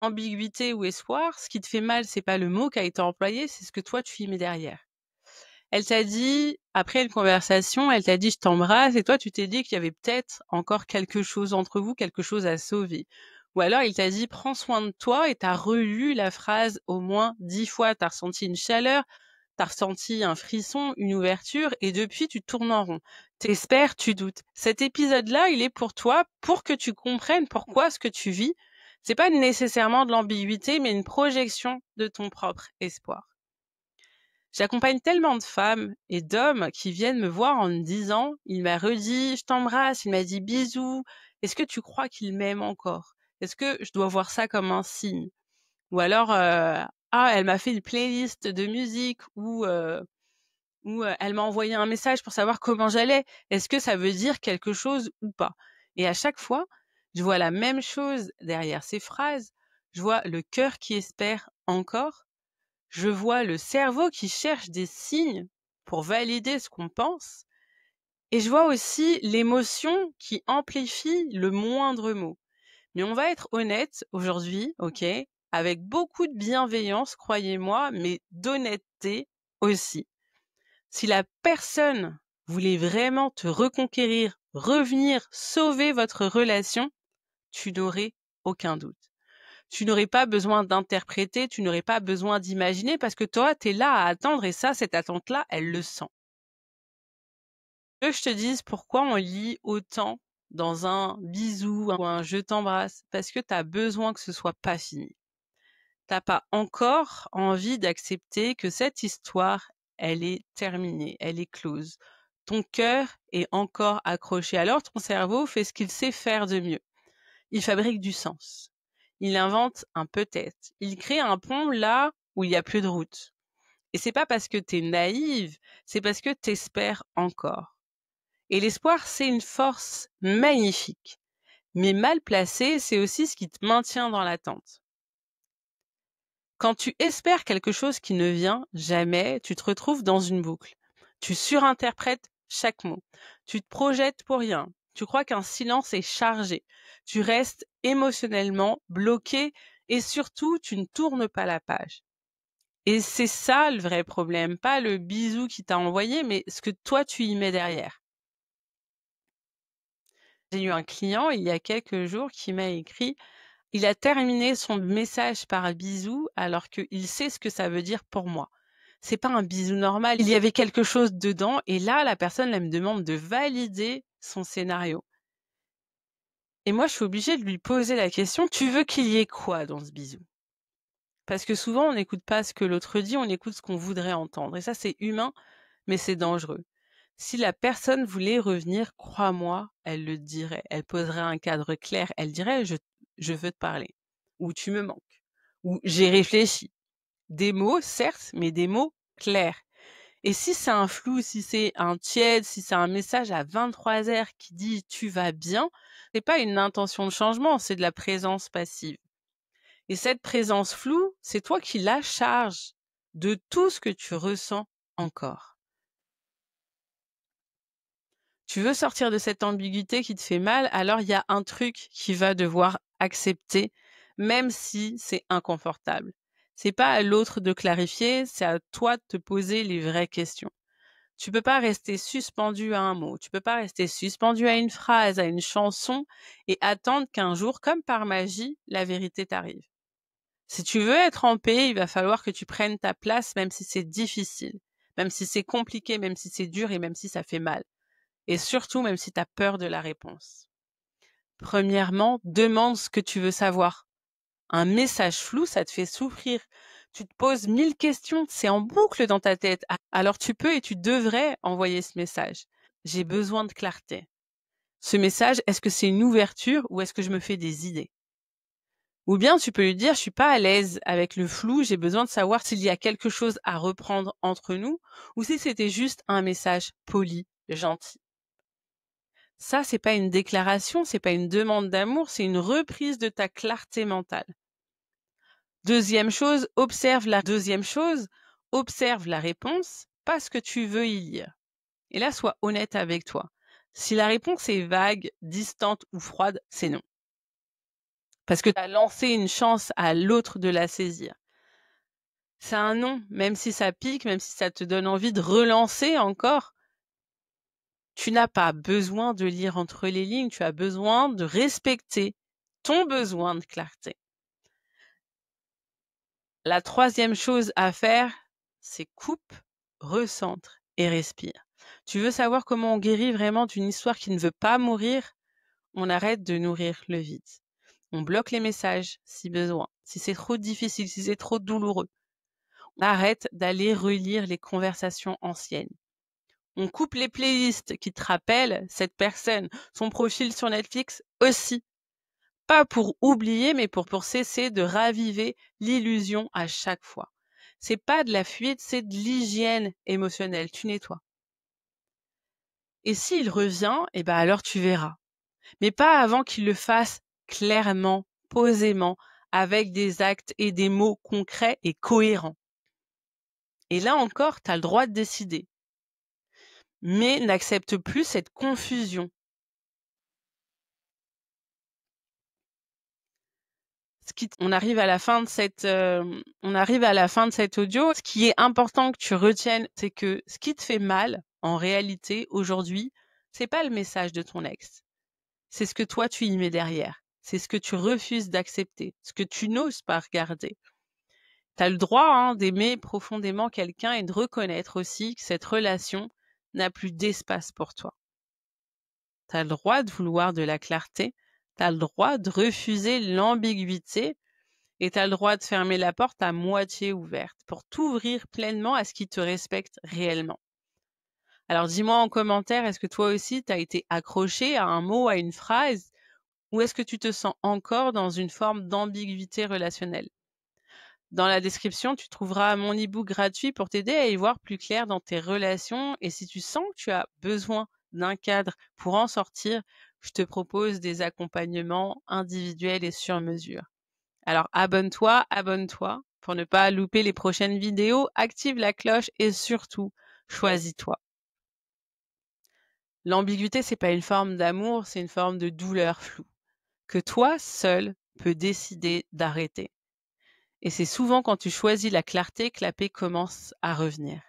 ambiguïté ou espoir, ce qui te fait mal, c'est pas le mot qui a été employé, c'est ce que toi tu y mets derrière. Elle t'a dit, après une conversation, elle t'a dit: «Je t'embrasse» et toi tu t'es dit qu'il y avait peut-être encore quelque chose entre vous, quelque chose à sauver. Ou alors il t'a dit: «Prends soin de toi» et tu as relu la phrase au moins 10 fois. Tu as ressenti une chaleur, tu as ressenti un frisson, une ouverture et depuis tu tournes en rond. Tu espères, tu doutes. Cet épisode-là, il est pour toi, pour que tu comprennes pourquoi ce que tu vis, c'est pas nécessairement de l'ambiguïté, mais une projection de ton propre espoir. J'accompagne tellement de femmes et d'hommes qui viennent me voir en me disant: «Il m'a redit "je t'embrasse", il m'a dit "bisous". Est-ce que tu crois qu'il m'aime encore? Est-ce que je dois voir ça comme un signe?» Ou alors, «Ah, elle m'a fait une playlist de musique» ou «Elle m'a envoyé un message pour savoir comment j'allais. Est-ce que ça veut dire quelque chose ou pas?» Et à chaque fois, je vois la même chose derrière ces phrases. Je vois le cœur qui espère encore. Je vois le cerveau qui cherche des signes pour valider ce qu'on pense et je vois aussi l'émotion qui amplifie le moindre mot. Mais on va être honnête aujourd'hui, OK, avec beaucoup de bienveillance, croyez-moi, mais d'honnêteté aussi. Si la personne voulait vraiment te reconquérir, revenir, sauver votre relation, tu n'aurais aucun doute. Tu n'aurais pas besoin d'interpréter, tu n'aurais pas besoin d'imaginer parce que toi, tu es là à attendre et ça, cette attente-là, elle le sent. Que je te dise pourquoi on lit autant dans un bisou ou un je t'embrasse, parce que tu as besoin que ce soit pas fini. T'as pas encore envie d'accepter que cette histoire, elle est terminée, elle est close. Ton cœur est encore accroché. Alors ton cerveau fait ce qu'il sait faire de mieux. Il fabrique du sens. Il invente un peut-être. Il crée un pont là où il y a plus de route. Et c'est pas parce que t'es naïve, c'est parce que t'espères encore. Et l'espoir, c'est une force magnifique. Mais mal placé, c'est aussi ce qui te maintient dans l'attente. Quand tu espères quelque chose qui ne vient jamais, tu te retrouves dans une boucle. Tu surinterprètes chaque mot. Tu te projettes pour rien. Tu crois qu'un silence est chargé. Tu restes émotionnellement bloqué et surtout, tu ne tournes pas la page. Et c'est ça le vrai problème, pas le bisou qui t'a envoyé, mais ce que toi tu y mets derrière. J'ai eu un client il y a quelques jours qui m'a écrit: il a terminé son message par bisou alors qu'il sait ce que ça veut dire pour moi. C'est pas un bisou normal, il y avait quelque chose dedans et là, la personne, elle me demande de valider son scénario. Et moi, je suis obligée de lui poser la question: tu veux qu'il y ait quoi dans ce bisou? Parce que souvent, on n'écoute pas ce que l'autre dit, on écoute ce qu'on voudrait entendre. Et ça, c'est humain, mais c'est dangereux. Si la personne voulait revenir, crois-moi, elle le dirait. Elle poserait un cadre clair. Elle dirait: je veux te parler. Ou tu me manques. Ou j'ai réfléchi. Des mots, certes, mais des mots clairs. Et si c'est un flou, si c'est un tiède, si c'est un message à 23h qui dit tu vas bien, c'est pas une intention de changement, c'est de la présence passive. Et cette présence floue, c'est toi qui la charges de tout ce que tu ressens encore. Tu veux sortir de cette ambiguïté qui te fait mal, alors il y a un truc qu'il va devoir accepter, même si c'est inconfortable. C'est pas à l'autre de clarifier, c'est à toi de te poser les vraies questions. Tu peux pas rester suspendu à un mot, tu peux pas rester suspendu à une phrase, à une chanson et attendre qu'un jour, comme par magie, la vérité t'arrive. Si tu veux être en paix, il va falloir que tu prennes ta place, même si c'est difficile, même si c'est compliqué, même si c'est dur et même si ça fait mal. Et surtout, même si tu as peur de la réponse. Premièrement, demande ce que tu veux savoir. Un message flou, ça te fait souffrir. Tu te poses 1000 questions, c'est en boucle dans ta tête. Alors tu peux et tu devrais envoyer ce message. J'ai besoin de clarté. Ce message, est-ce que c'est une ouverture ou est-ce que je me fais des idées? Ou bien tu peux lui dire: je suis pas à l'aise avec le flou, j'ai besoin de savoir s'il y a quelque chose à reprendre entre nous ou si c'était juste un message poli, gentil. Ça, c'est pas une déclaration, c'est pas une demande d'amour, c'est une reprise de ta clarté mentale. Deuxième chose, observe la réponse, pas ce que tu veux y lire. Et là, sois honnête avec toi. Si la réponse est vague, distante ou froide, c'est non. parce que tu as lancé une chance à l'autre de la saisir. C'est un non, même si ça pique, même si ça te donne envie de relancer encore. Tu n'as pas besoin de lire entre les lignes, tu as besoin de respecter ton besoin de clarté. La troisième chose à faire, c'est coupe, recentre et respire. Tu veux savoir comment on guérit vraiment d'une histoire qui ne veut pas mourir? On arrête de nourrir le vide. On bloque les messages si besoin, si c'est trop difficile, si c'est trop douloureux. On arrête d'aller relire les conversations anciennes. On coupe les playlists qui te rappellent cette personne, son profil sur Netflix aussi. Pas pour oublier, mais pour cesser de raviver l'illusion à chaque fois. C'est pas de la fuite, c'est de l'hygiène émotionnelle. Tu nettoies. Et s'il revient, alors tu verras. Mais pas avant qu'il le fasse clairement, posément, avec des actes et des mots concrets et cohérents. Et là encore, tu as le droit de décider. Mais n'accepte plus cette confusion. On arrive à la fin de cet audio. Ce qui est important que tu retiennes, c'est que ce qui te fait mal, en réalité, aujourd'hui, c'est pas le message de ton ex. C'est ce que toi, tu y mets derrière. C'est ce que tu refuses d'accepter, ce que tu n'oses pas regarder. Tu as le droit d'aimer profondément quelqu'un et de reconnaître aussi que cette relation n'a plus d'espace pour toi. Tu as le droit de vouloir de la clarté, tu as le droit de refuser l'ambiguïté et tu as le droit de fermer la porte à moitié ouverte pour t'ouvrir pleinement à ce qui te respecte réellement. Alors dis-moi en commentaire, est-ce que toi aussi tu as été accroché à un mot, à une phrase, ou est-ce que tu te sens encore dans une forme d'ambiguïté relationnelle? Dans la description, tu trouveras mon e-book gratuit pour t'aider à y voir plus clair dans tes relations, et si tu sens que tu as besoin d'un cadre pour en sortir, je te propose des accompagnements individuels et sur mesure. Alors abonne-toi pour ne pas louper les prochaines vidéos, active la cloche et surtout, choisis-toi. L'ambiguïté, c'est pas une forme d'amour, c'est une forme de douleur floue que toi seul peux décider d'arrêter. Et c'est souvent quand tu choisis la clarté que la paix commence à revenir.